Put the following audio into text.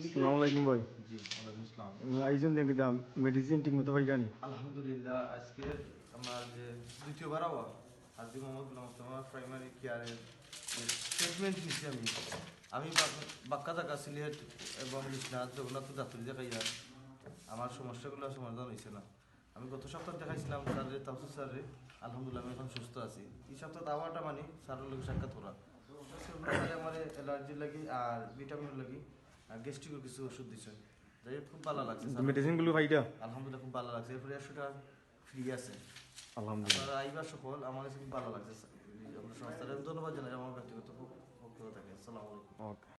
আসসালামু আলাইকুম ভাই। জি ওয়ালাইকুম আসসালাম। আইজন দেখি দাম মেডিসিন ঠিক মতো পাই জানি। আলহামদুলিল্লাহ আজকে আমার যে দ্বিতীয়বার আওয়া আজকে মোহাম্মদ গুলাম মোস্তফা প্রাইমারি কেয়ারের ট্রিটমেন্ট নিচ্ছি আমি। আমি বাক্কা থাকা সিলেট এবং বিশ্বনাথ জগন্নাথ যাত্রী দেখাইয়া আমার সমস্যাগুলো সমাধান হয়েছে না। আমি গত সপ্তাহ দেখাইছিলাম স্যারের তাফসির স্যারে, আলহামদুলিল্লাহ আমি এখন সুস্থ আছি। এই সপ্তাহ আওয়াটা মানে স্যারের লোক সাক্ষাৎ করা সেগুলো স্যারে আমার অ্যালার্জির লাগি আর ভিটামিনের লাগি আর গ্যাস্ট্রিকের কিছু ওষুধ দিচ্ছে। যাই হোক খুব ভালো লাগছে স্যার, মেডিসিন গুলো পাইটা আলহামদুলিল্লাহ খুব ভালো লাগছে। এরপরে 100 টাকা ফ্রি আছে। আলহামদুলিল্লাহ। আপনারা আইবার সকল আমার কাছে খুব ভালো লাগছে। আপনার সংস্থার ধন্যবাদ জানাই আমার ব্যক্তিগত পক্ষ থেকে। আসসালামু আলাইকুম। ওকে।